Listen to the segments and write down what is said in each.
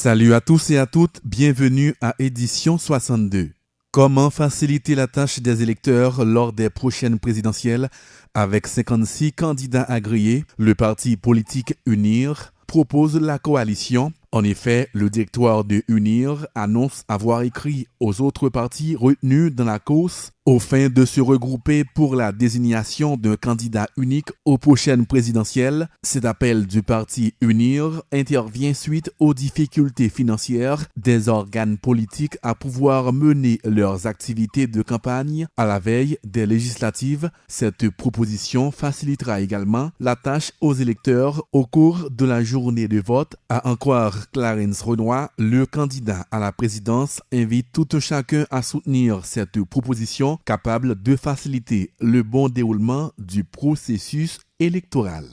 Salut à tous et à toutes, bienvenue à édition 62. Comment faciliter la tâche des électeurs lors des prochaines présidentielles? Avec 56 candidats agréés, le parti politique UNIR propose la coalition. En effet, le directoire de UNIR annonce avoir écrit aux autres partis retenus dans la cause aux fins de se regrouper pour la désignation d'un candidat unique aux prochaines présidentielles. Cet appel du parti UNIR intervient suite aux difficultés financières des organes politiques à pouvoir mener leurs activités de campagne à la veille des législatives. Cette proposition facilitera également la tâche aux électeurs au cours de la journée de vote. À en croire Clarence Renoir, le candidat à la présidence, invite tout un chacun à soutenir cette proposition capable de faciliter le bon déroulement du processus électoral.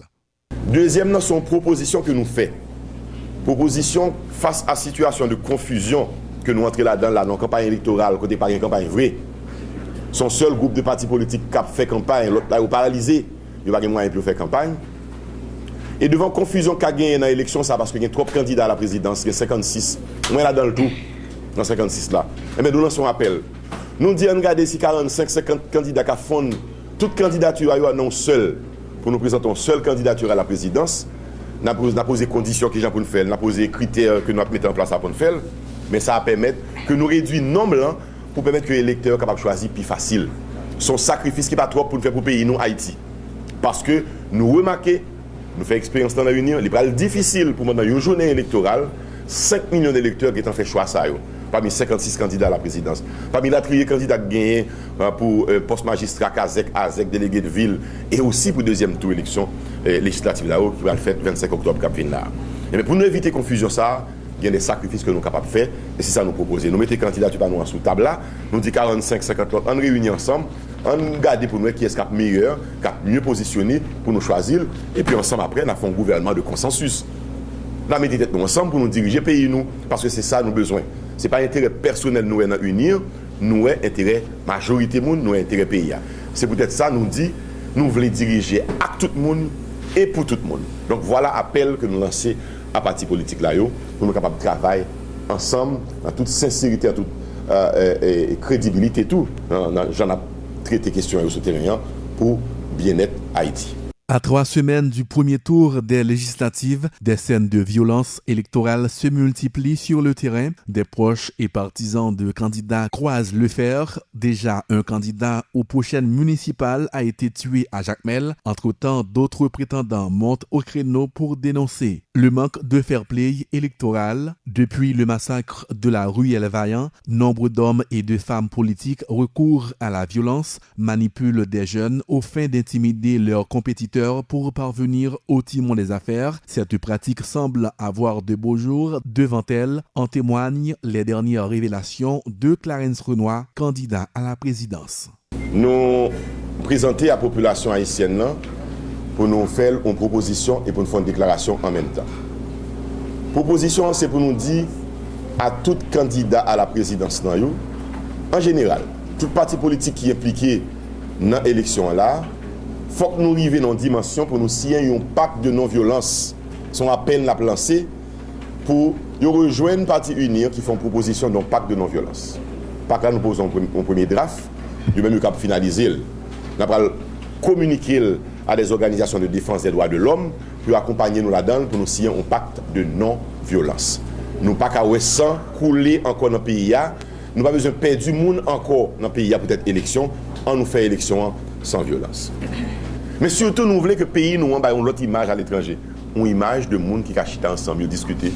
Deuxièmement, son proposition que nous faisons. Proposition face à la situation de confusion que nous entrons là-dedans, dans la campagne électorale, côté par une campagne vraie. Son seul groupe de partis politiques qui a fait campagne, l'autre là, est paralysé, il n'y a pas de moyen pour faire campagne. Et devant confusion qu'a gagné dans l'élection, ça parce qu'il y a trop de candidats à la présidence, il y a 56. Moi là dans le tout, dans 56 là. Et bien nous lançons un appel. Nous disons, regardez si 45, 50 candidats qui font toute candidature à non seul, pour nous présenter une seule candidature à la présidence. Nous avons posé conditions que nous avons fait, nous avons posé critères que nous avons mis en place pour faire. Mais ça va permettre que nous réduisons le nombre pour permettre que l'électeur soit capable de choisir plus facile. Son sacrifice qui n'est pas trop pour nous faire pour payer nous Haïti. Parce que nous remarquons, nous faisons expérience dans la Union, il est difficile pour dans une journée électorale, 5 millions d'électeurs qui ont fait choix ça. Parmi 56 candidats à la présidence. Parmi les triés candidats gagnés pour poste magistrat, CASEC, AZEC, délégué de ville, et aussi pour deuxième tour élection législative là-haut, qui va le faire le 25 octobre cap là. Et pour nous éviter confusion ça, il y a des sacrifices que nous sommes capables de faire, et c'est ça nous proposer. Nous mettons candidature par nous sous table là, nous disons 45, 50 autres, on réunit ensemble, on regarde pour nous qui est ce meilleur, qui est mieux positionné pour nous choisir, et puis ensemble après, on a fait un gouvernement de consensus. Nous mettons tête nous ensemble pour nous diriger pays nous, parce que c'est ça nous besoin. Ce n'est pas intérêt personnel nous à unir, nous est intérêt majorité monde, nous est intérêt pays. C'est peut-être ça nous dit, nous voulons diriger à tout le monde et pour tout le monde. Donc voilà l'appel que nous lançons à parti politique là pour nous capables de travailler ensemble en toute sincérité, en toute crédibilité tout. J'en ai traité question sur le terrain pour bien-être Haïti. À 3 semaines du premier tour des législatives, des scènes de violence électorale se multiplient sur le terrain. Des proches et partisans de candidats croisent le fer. Déjà, un candidat aux prochaines municipales a été tué à Jacmel. Entre-temps, d'autres prétendants montent au créneau pour dénoncer le manque de fair-play électoral. Depuis le massacre de la ruelle Vaillant, nombre d'hommes et de femmes politiques recourent à la violence, manipulent des jeunes aux fins d'intimider leurs compétiteurs pour parvenir au timon des affaires. Cette pratique semble avoir de beaux jours devant elle. En témoignent les dernières révélations de Clarence Renoir, candidat à la présidence. Nous présenter à la population haïtienne pour nous faire une proposition et pour nous faire une déclaration en même temps. Proposition, c'est pour nous dire à tout candidat à la présidence en général, tout parti politique qui est impliqué dans l'élection là, il faut que nous arrivions dans une dimension pour nous signer un pacte de non-violence. Son appel l'a lancé pour rejoindre le parti UNIR qui font une proposition d'un pacte de non-violence. Pacte là, nous posons un premier draft, nous même nous finaliser. Nous allons communiquer à des organisations de défense des droits de l'homme pour accompagner nous là-dedans pour nous signer un pacte de non-violence. Nous ne pouvons pas sans couler encore dans le pays. Nous n'avons pas besoin de perdre du monde encore dans le pays pour cette élection. On nous fait élection sans violence. Mais surtout, nous voulons que le pays nous envoie une autre image à l'étranger. Une image de monde qui achète ensemble, discuter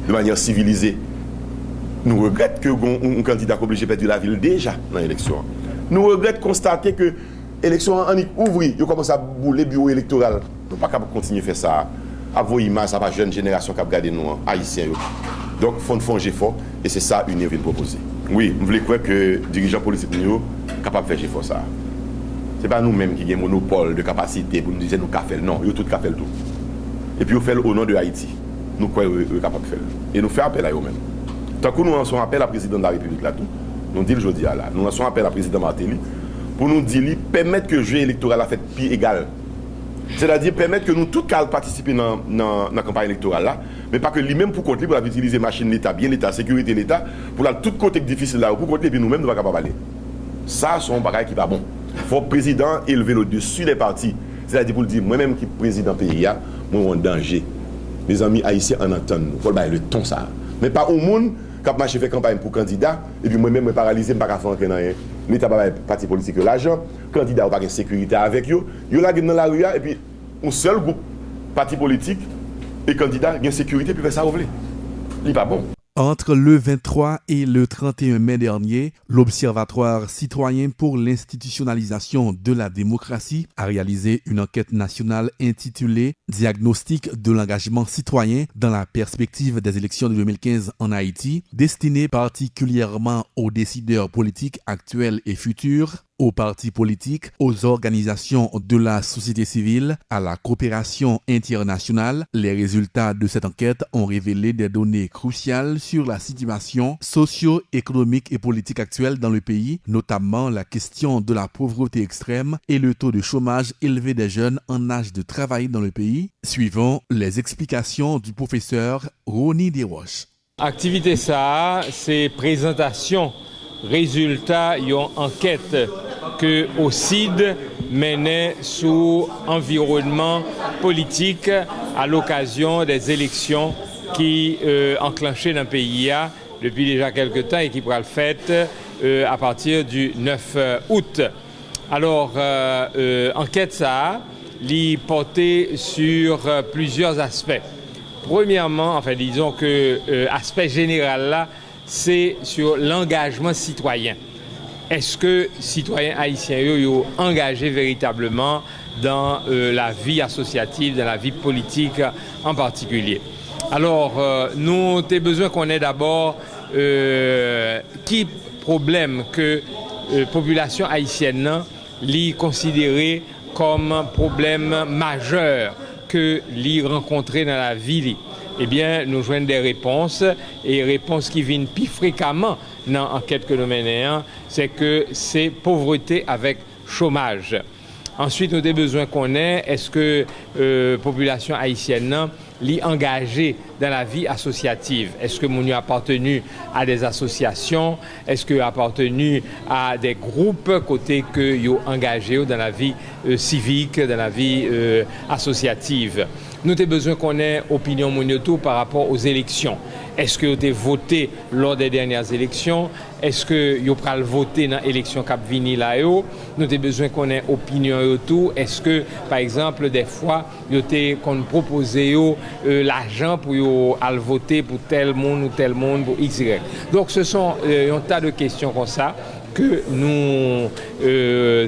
de manière civilisée. Nous regrettons qu'un candidat obligé de perdre la ville déjà dans l'élection. Nous regrettons de constater que l'élection en ouvre, il commence à bouler le bureau électoral. Nous ne pouvons pas continuer à faire ça. À vos images, à la jeune génération qui a regardé nous, haïtiens. Donc, il faut faire fort et c'est ça une vient proposer. Oui, nous voulons croire que les dirigeants politiques sont capables de faire fort ça. Ce n'est pas nous-mêmes qui avons un monopole de capacité pour nous dire nous qu'à faire. Non, nous tout qu'à faire tout. Et puis, nous faisons au nom de Haïti. Nous croyons que nous sommes capables de faire. Et nous faisons appel à eux-mêmes. Tant que nous lançons appel à la présidente de la République là tout, nous disons aujourd'hui là, nous lançons appel à la présidente Martelly pour nous dire permettre que le jeu électoral a fait plus égal C'est-à-dire permettre que nous tous participer dans la campagne électorale là, mais pas que lui-même pour compter pour utiliser machine l'État, bien l'État, sécurité l'État, pour la tout côté difficile là, pour compter, puis nous-mêmes nous ne sommes pas capables d'aller. Ça, c'est un bagage qui n'est pas bon. Il faut le président élever le dessus des partis. C'est-à-dire pour le dire, moi-même qui suis président pays, moi en danger. Mes amis haïtiens en entendent nous. Il faut le ton ça. Mais pas au monde qui a marché fait campagne pour candidat, et puis moi-même, je suis paralysé, je ne peux pas faire rien. L'État n'a pas de parti politique l'argent, candidat n'a pas de sécurité avec eux. Ils sont dans la rue, et puis un seul groupe, parti politique et candidat, il y a une sécurité, puis faire ça rouler. Il n'est pas bon. Entre le 23 et le 31 mai dernier, l'Observatoire citoyen pour l'institutionnalisation de la démocratie a réalisé une enquête nationale intitulée « Diagnostic de l'engagement citoyen dans la perspective des élections de 2015 en Haïti », destinée particulièrement aux décideurs politiques actuels et futurs, aux partis politiques, aux organisations de la société civile, à la coopération internationale. Les résultats de cette enquête ont révélé des données cruciales sur la situation socio-économique et politique actuelle dans le pays, notamment la question de la pauvreté extrême et le taux de chômage élevé des jeunes en âge de travailler dans le pays. Suivons les explications du professeur Ronnie Desroches. Activité ça, c'est présentation résultat d'une enquête que OCID menait sous environnement politique à l'occasion des élections qui enclenchaient dans le pays depuis déjà quelques temps et qui pourra le faire à partir du 9 août. Alors, enquête ça, l'y portait sur plusieurs aspects. Premièrement, enfin disons que aspect général là, c'est sur l'engagement citoyen. Est-ce que citoyens haïtiens sont engagés véritablement dans la vie associative, dans la vie politique en particulier? Alors, nous avons besoin qu'on ait d'abord qui problème que la population haïtienne l'y considéré comme problème majeur que l'y rencontrer dans la vie. Eh bien, nous joignons des réponses, et réponses qui viennent plus fréquemment dans l'enquête que nous menons, c'est que c'est pauvreté avec chômage. Ensuite, nous avons besoin qu'on ait, est-ce que la population haïtienne l'est engagée dans la vie associative? Est-ce que nous appartenu à des associations? Est-ce que appartenu à des groupes côté que nous engagés dans la vie civique, dans la vie associative? Nous avons besoin qu'on ait opinion monioto par rapport aux élections. Est-ce que vous avez voté lors des dernières élections? Est-ce que vous avez voté dans l'élection qui vient là? Nous avons besoin qu'on ait opinion autour. Est-ce que, par exemple, des fois, vous avez proposé l'argent pour aller voter pour tel monde, pour X, Y? Donc, ce sont un tas de questions comme ça que nous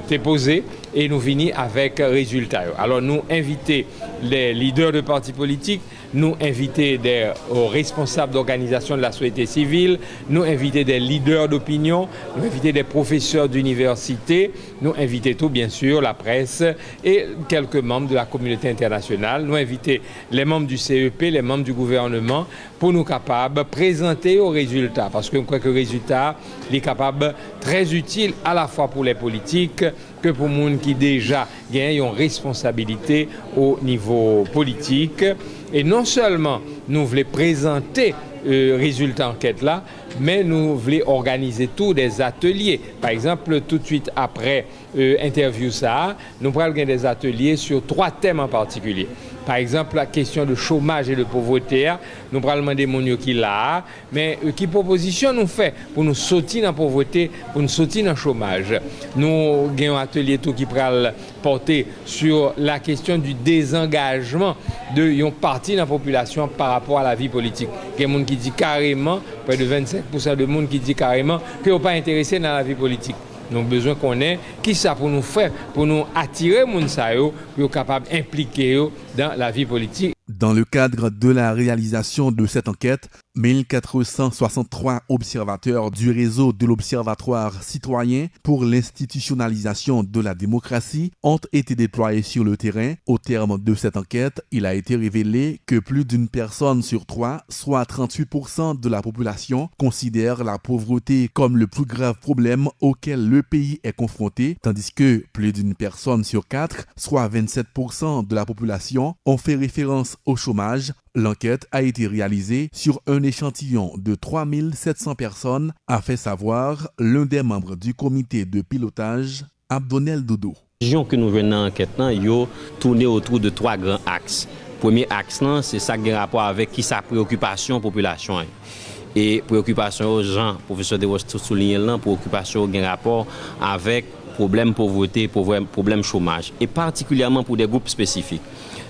t'ai posé et nous venons avec résultats. Alors nous inviter les leaders de partis politiques, nous inviter des responsables d'organisations de la société civile, nous inviter des leaders d'opinion, nous inviter des professeurs d'université, nous inviter tout bien sûr la presse et quelques membres de la communauté internationale, nous inviter les membres du CEP, les membres du gouvernement pour nous capables de présenter aux résultats, parce que je crois que le résultat est capable très utile à la fois pour les politiques que pour les gens qui déjà gagnent une responsabilité au niveau politique. Et non seulement nous voulons présenter résultat enquête là, mais nous voulons organiser tous des ateliers. Par exemple, tout de suite après interview ça, nous pourrons organiser des ateliers sur 3 thèmes en particulier. Par exemple, la question de chômage et de pauvreté, nous pourrons demander mon qui là, mais qui proposition nous fait pour nous sortir dans la pauvreté, pour nous sortir dans le chômage. Nous avons un atelier tout qui pourra porter sur la question du désengagement de une partie de la population par rapport à la vie politique. Il y a des gens qui disent carrément, près de 25% de monde qui dit carrément qu'ils ne sont pas intéressés dans la vie politique. Nous avons besoin qu'on ait qui ça pour nous faire, pour nous attirer les gens pour être capables d'impliquer dans la vie politique. Dans le cadre de la réalisation de cette enquête, 1463 observateurs du réseau de l'Observatoire citoyen pour l'institutionnalisation de la démocratie ont été déployés sur le terrain. Au terme de cette enquête, il a été révélé que plus d'une personne sur 3, soit 38% de la population, considère la pauvreté comme le plus grave problème auquel le pays est confronté, tandis que plus d'une personne sur 4, soit 27% de la population, ont fait référence au chômage. L'enquête a été réalisée sur un échantillon de 3700 personnes, a fait savoir l'un des membres du comité de pilotage, Abdonel Dodo. Les régions que nous venons d'enquête, ils tournent autour de 3 grands axes. Premier axe, c'est ça qui a rapport avec qui sa préoccupation population. Et préoccupation aux gens, professeur de souligner là, préoccupation qui a rapport avec problème pauvreté, problème chômage, et particulièrement pour des groupes spécifiques.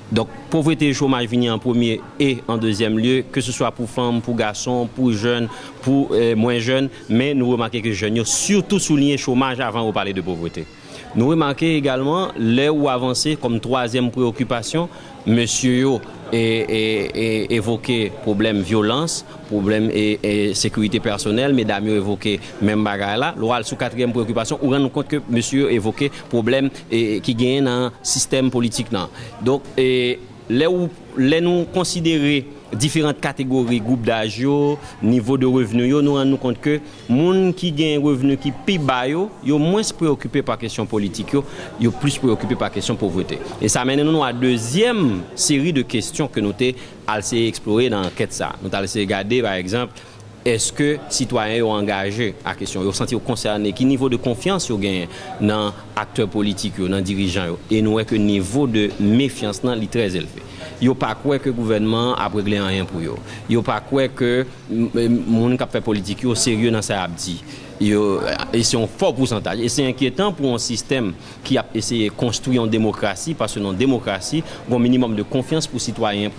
Donc, pauvreté et chômage viennent en premier et en deuxième lieu, que ce soit pour femmes, pour garçons, pour jeunes, pour moins jeunes, mais nous remarquons que les jeunes, surtout souligner chômage avant de parler de pauvreté. Nous remarquons également, là où avancer comme troisième préoccupation, monsieur évoqué problème violence, problème et sécurité personnelle, mesdames évoqué même bagarre là. L'oral sous quatrième préoccupation, on rend compte que monsieur évoqué problème qui gagne dans le système politique là. Donc là où nous considérer différentes catégories, groupes d'âge, niveau de revenus, nous rendons compte que les gens qui gagnent un revenu qui plus bas, sont moins préoccupés par la question politique, sont plus préoccupés par la question de pauvreté. Et ça mène nous à la deuxième série de questions que nous avons explorées dans l'enquête. Nous avons regardé par exemple, est-ce que les citoyens ont engagé à la question, ils ont senti concernés, quel niveau de confiance ils ont gagné dans les acteurs politiques, dans les dirigeants, et nous voyons que le niveau de méfiance est très élevé. Yo pas quoi que le gouvernement a réglé rien pour eux. Yo pas quoi que monde qui fait politique au sérieux dans ça a dit. Et c'est un fort pourcentage. Et c'est inquiétant pour un système qui a essayé de construire une démocratie, parce que dans la démocratie, il y a un minimum de confiance pour les citoyens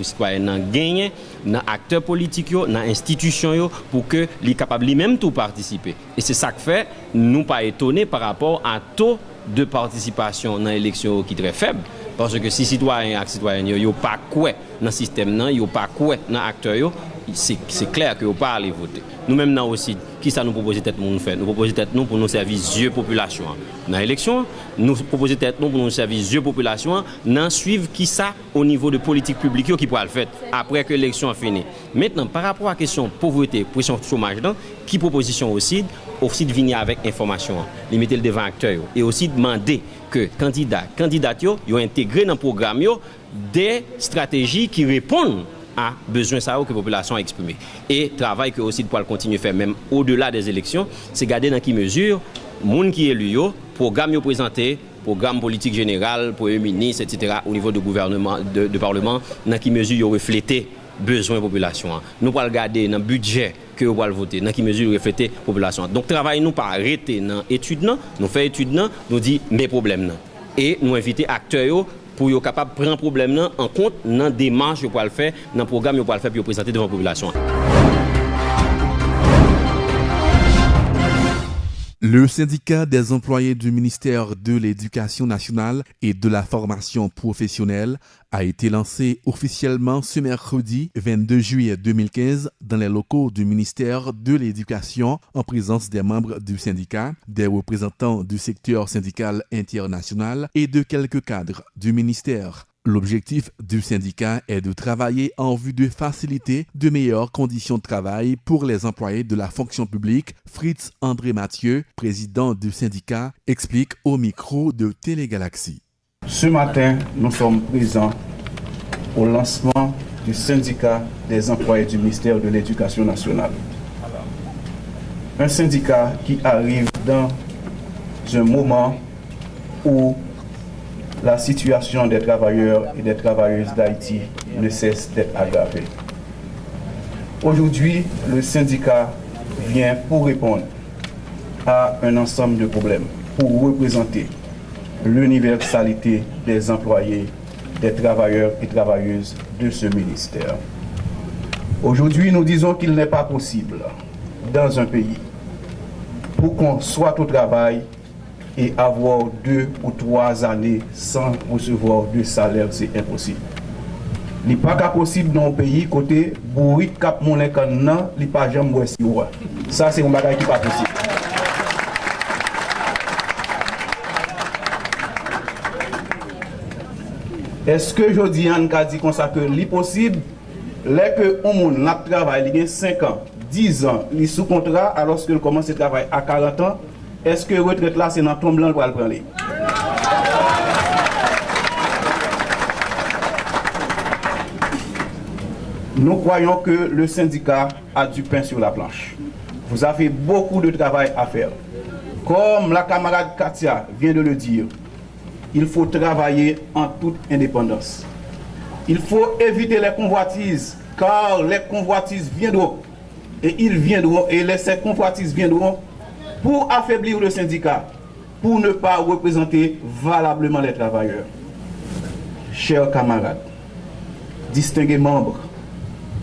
gagner dans les acteurs politiques, dans les institutions, pour que les capables lui-même tout participer. Et c'est ça que fait, nous pas étonnés par rapport à taux de participation dans l'élection qui est très faible. Parce que si citoyens et citoyennes n'ont pas quoi dans le système, ils n'ont pas quoi dans l'acteur, c'est clair qu'ils n'ont pas à aller voter. Nous-mêmes aussi, qui ça nous propose tête nous faire? Nous proposons tête nous pour nous servir yeux population. Dans l'élection, nous proposons tête nous pour nous servir yeux population, nous suivre qui ça au niveau de politique publique qui pourra le faire après que l'élection a fini. Maintenant, par rapport à la question pauvreté, question chômage, qui proposition aussi de venir avec information, limiter le devant acteurs et aussi demander que candidats ont intégré dans le programme des stratégies qui répondent à besoin ça que la population a exprimé. Et travail que aussi pour continuer à faire même au-delà des élections, c'est garder dans quelle mesure monde qui est élu, programme présenté, programme politique général, premier ministre, etc. au niveau du gouvernement, de parlement, dans quelle mesure refléter besoin de la population. Nous allons regarder dans le budget que nous allons voter, dans quelle mesure refléter la population. Donc, travail nous pas arrêter dans l'étude, nous faisons l'étude, nous disons mes problèmes. Et nous invitons les acteurs pour être capables de prendre le problème en compte dans la démarche pour le faire, dans le programme pour le faire, pour présenter devant la population. Le syndicat des employés du ministère de l'Éducation nationale et de la formation professionnelle a été lancé officiellement ce mercredi 22 juillet 2015 dans les locaux du ministère de l'Éducation en présence des membres du syndicat, des représentants du secteur syndical international et de quelques cadres du ministère. L'objectif du syndicat est de travailler en vue de faciliter de meilleures conditions de travail pour les employés de la fonction publique. Fritz André Mathieu, président du syndicat, explique au micro de Télégalaxie. Ce matin, nous sommes présents au lancement du syndicat des employés du ministère de l'Éducation nationale. Un syndicat qui arrive dans un moment où la situation des travailleurs et des travailleuses d'Haïti ne cesse d'être aggravée. Aujourd'hui, le syndicat vient pour répondre à un ensemble de problèmes, pour représenter l'universalité des employés, des travailleurs et travailleuses de ce ministère. Aujourd'hui, nous disons qu'il n'est pas possible dans un pays pour qu'on soit au travail et avoir 2 ou 3 années sans recevoir de salaire, c'est impossible. Il n'est pas possible dans un pays côté bourrit cap monnaie quand non, il pas jamais boire si ça c'est un bagage qui pas possible. Est-ce que je dis on dit comme ça que c'est possible les que on monde n'a travail il a 5 ans, 10 ans, il est sous contrat alors qu'il commence à travailler à 40 ans, est-ce que retraite là c'est dans ton blanc pour le prendre? Nous croyons que le syndicat a du pain sur la planche. Vous avez beaucoup de travail à faire. Comme la camarade Katia vient de le dire, il faut travailler en toute indépendance. Il faut éviter les convoitises, car les convoitises viendront. Et ils viendront, et ces convoitises viendront pour affaiblir le syndicat, pour ne pas représenter valablement les travailleurs. Chers camarades, distingués membres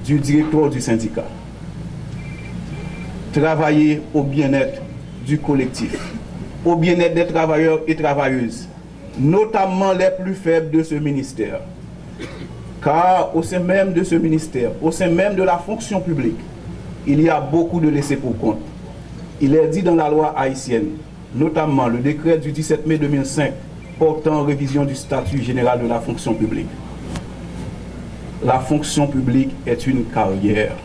du directoire du syndicat, travailler au bien-être du collectif, au bien-être des travailleurs et travailleuses, notamment les plus faibles de ce ministère. Car au sein même de ce ministère, au sein même de la fonction publique, il y a beaucoup de laissés pour compte. Il est dit dans la loi haïtienne, notamment le décret du 17 mai 2005 portant révision du statut général de la fonction publique. La fonction publique est une carrière.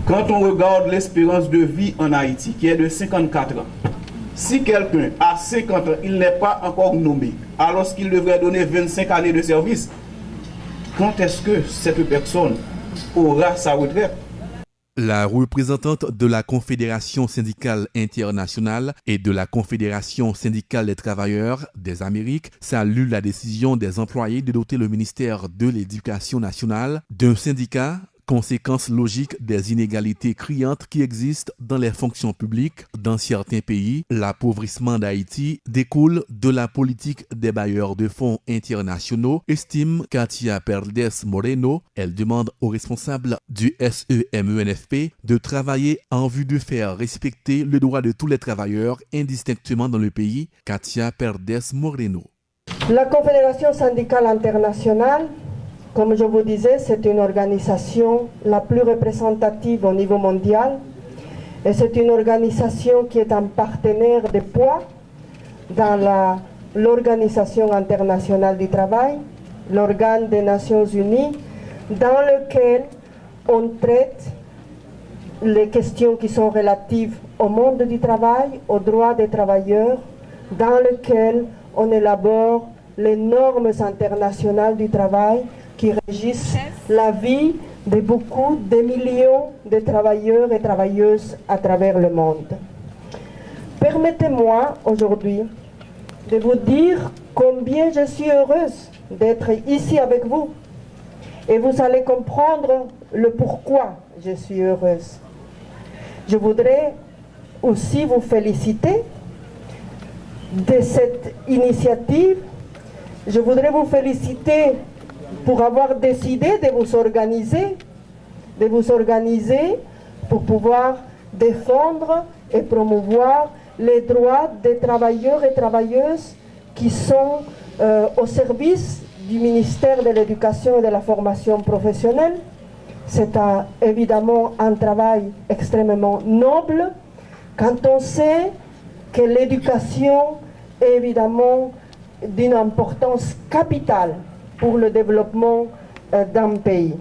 Quand on regarde l'espérance de vie en Haïti, qui est de 54 ans, si quelqu'un a 50 ans, il n'est pas encore nommé, alors qu'il devrait donner 25 années de service, quand est-ce que cette personne aura sa retraite? La représentante de la Confédération syndicale internationale et de la Confédération syndicale des travailleurs des Amériques salue la décision des employés de doter le ministère de l'Éducation nationale d'un syndicat, conséquence logique des inégalités criantes qui existent dans les fonctions publiques dans certains pays. L'appauvrissement d'Haïti découle de la politique des bailleurs de fonds internationaux, estime Katia Perdes Moreno. Elle demande aux responsables du SEMENFP de travailler en vue de faire respecter le droit de tous les travailleurs indistinctement dans le pays. Katia Perdes Moreno. La Confédération syndicale internationale, comme je vous disais, c'est une organisation la plus représentative au niveau mondial et c'est une organisation qui est un partenaire de poids dans l'Organisation internationale du travail, l'organe des Nations Unies, dans lequel on traite les questions qui sont relatives au monde du travail, aux droits des travailleurs, dans lequel on élabore les normes internationales du travail qui régissent la vie de beaucoup, de millions de travailleurs et travailleuses à travers le monde. Permettez-moi aujourd'hui de vous dire combien je suis heureuse d'être ici avec vous. Et vous allez comprendre le pourquoi je suis heureuse. Je voudrais aussi vous féliciter de cette initiative. Je voudrais vous féliciter pour avoir décidé de vous organiser pour pouvoir défendre et promouvoir les droits des travailleurs et travailleuses qui sont au service du ministère de l'Éducation et de la formation professionnelle. C'est évidemment un travail extrêmement noble quand on sait que l'éducation est évidemment d'une importance capitale pour le développement d'un pays.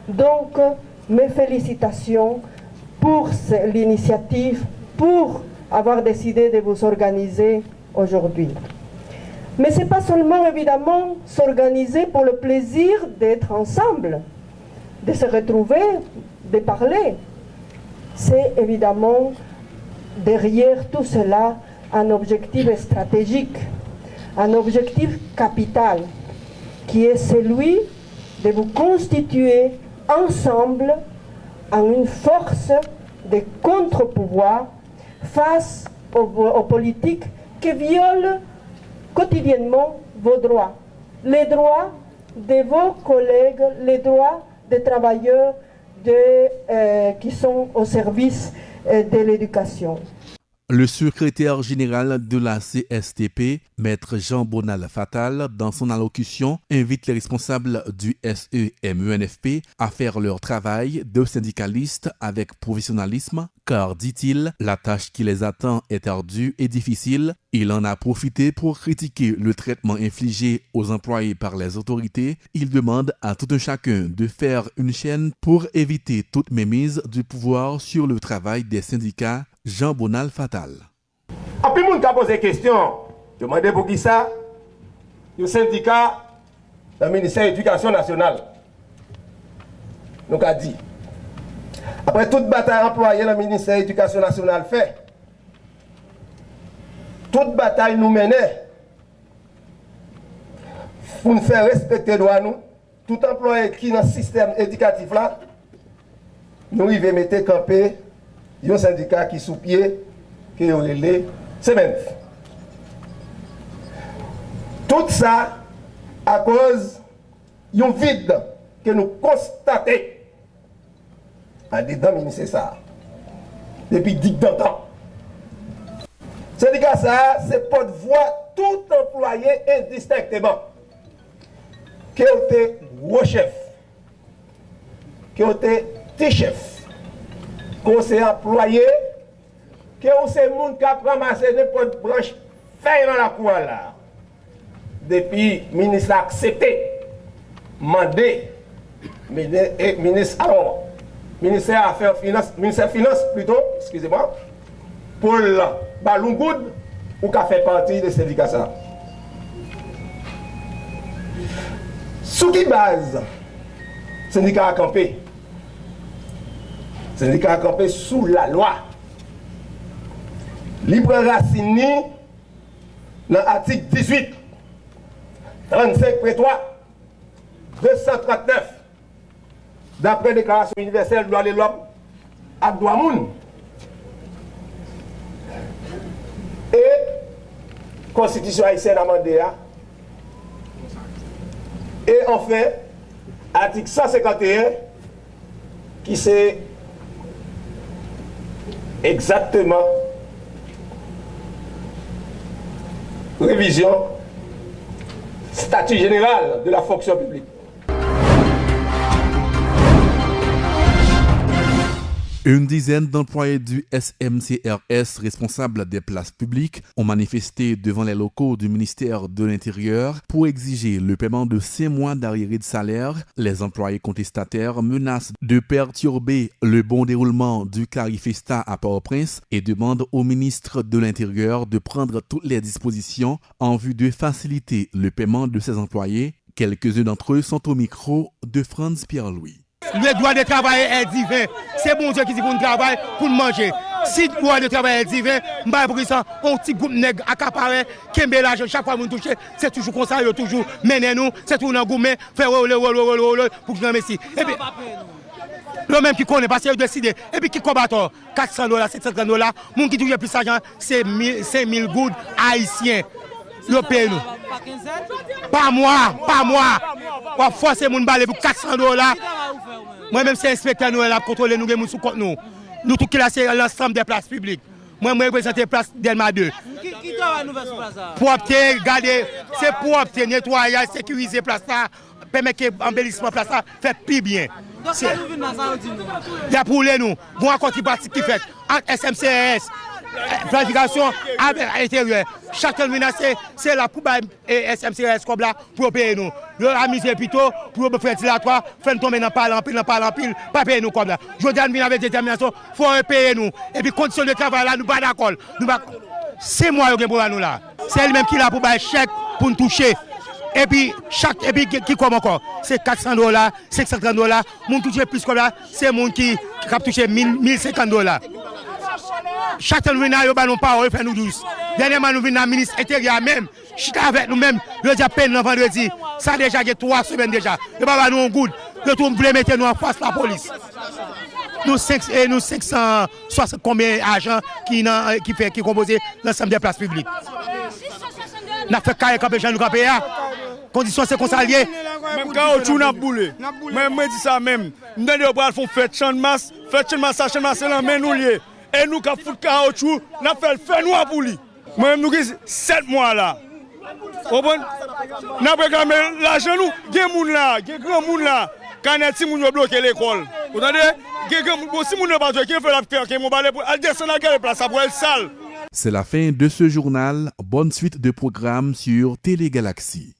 Donc, mes félicitations pour l'initiative, pour avoir décidé de vous organiser aujourd'hui. Mais ce n'est pas seulement évidemment s'organiser pour le plaisir d'être ensemble, de se retrouver, de parler. C'est évidemment derrière tout cela un objectif stratégique, un objectif capital, qui est celui de vous constituer ensemble en une force de contre-pouvoir face aux politiques qui violent quotidiennement vos droits, les droits de vos collègues, les droits des travailleurs qui sont au service de l'éducation. Le secrétaire général de la CSTP, Maître Jean-Bonal Fatal, dans son allocution, invite les responsables du SEMENFP à faire leur travail de syndicalistes avec professionnalisme, car, dit-il, la tâche qui les attend est ardue et difficile. Il en a profité pour critiquer le traitement infligé aux employés par les autorités. Il demande à tout un chacun de faire une chaîne pour éviter toute mémise du pouvoir sur le travail des syndicats. Jean-Bonal Fatal. A puis moun ka pose question, demandez pour qui ça? Le syndicat le ministère de l'Éducation nationale. Nous a dit, après toute bataille employée le ministère de l'Éducation nationale fait, toute bataille nous menait pour nous faire respecter les droits nous, tout employé qui est dans le système éducatif là, nous devons mettre camper un syndicat qui sous pied, qui est relais, c'est même. Tout ça à cause d'un vide que nous constatons en dedans ministère ça depuis 10 ans. Syndicat ça, c'est pour voir tout employé indistinctement. Qui est gros chef, qui est petit chef, conseil employé, que c'est moun qui a ramassé n'importe branche feuille dans la cour là. Depuis le ministre a accepté, mandé, ministre Affaires Finances, ministère Finances plutôt, excusez-moi, pour Balungoud, ou qui fait partie de syndicat ça. Sous qui base, syndicat a campé. Le syndicat a campé sous la loi. Libre racine dans l'article 18, 35.3, 239, d'après la Déclaration universelle des droits de l'homme, à Douamoun. Et Constitution haïtienne amendée. Et enfin, article 151, qui c'est exactement révision statut général de la fonction publique. Une dizaine d'employés du SMCRS responsables des places publiques ont manifesté devant les locaux du ministère de l'Intérieur pour exiger le paiement de 5 mois d'arriérés de salaire. Les employés contestataires menacent de perturber le bon déroulement du Carifesta à Port-au-Prince et demandent au ministre de l'Intérieur de prendre toutes les dispositions en vue de faciliter le paiement de ces employés. Quelques-uns d'entre eux sont au micro de Franz Pierre-Louis. Le droit de travail est divin. C'est bon Dieu qui dit pour nous travailler, pour nous manger. Si le droit de travail est divin, pour ça, un petit groupe nègre accaparé, qui aime l'argent, chaque fois que nous touchons, c'est toujours comme ça, toujours mener nous, c'est toujours dans le gourmet, faire pour que nous messi. Et puis, le même qui connaît, parce qu'il a décidé, et puis qui combat, $400, $700, moun qui touche plus d'argent, c'est 5000 gouttes haïtiens. Le paye nous. Pas moi. On va forcer mon balai pour $400. Moi-même, c'est inspecteur nous là contrôler nous sous compte nous. Nous tout qui là c'est l'ensemble des places publiques. Moi je représente place Delma 2. Qui travaille nous sur place ça? Propre, garder, c'est propre, nettoyer, sécuriser place ça, permettre que l'embellissement place ça fait plus bien. Donc nous venons dans ça dit nous. Il y a pour nous, bon accord qui fait entre SMCRS planification à l'intérieur. Chacun c'est la pour SMCRS comme là pour payer nous. Le amuser plutôt pour faire dilatoire, faire tomber dans parler en pile, pas payer nous comme là. Je dis à avec détermination, faut payer nous. Et puis conditions de travail là, nous pas d'accord. C'est moi qui pour nous là. C'est elle-même qui là pour bailler chèque pour nous toucher. Et puis qui comme encore, c'est $400, $600. Mon toucher plus comme là, c'est mon qui a touché $1050. Chacun nous vient à nous parole, fait nous douce. Dernièrement, nous venons à ministre intérieur même. Chita avec nous-mêmes, le dis à peine le vendredi. Ça déjà, il y a 3 semaines déjà. Le papa nous en good. Le tout voulait mettre nous en face la police. Nous 560 combien d'agents qui composent l'ensemble des places publiques. Nous avons fait carré comme les gens nous ont payé. Condition c'est qu'on s'allie. Même quand on a boulé. Même moi dis ça même. Nous devons faire fête champ de masse, c'est la main nous lié. et nous qui fout caoutchouc, nous fait noir pour lui. Moi nous 7 mois là. Nous réclamé l'argent nous, des gens là, des grands monde là, quand si moun yo bloqué l'école. Vous entendez? Si moun yo pas qui fait la faire qui mon balai pour aller descendre à quelle place pour elle sale. C'est la fin de ce journal. Bonne suite de programmes sur Télé Galaxie.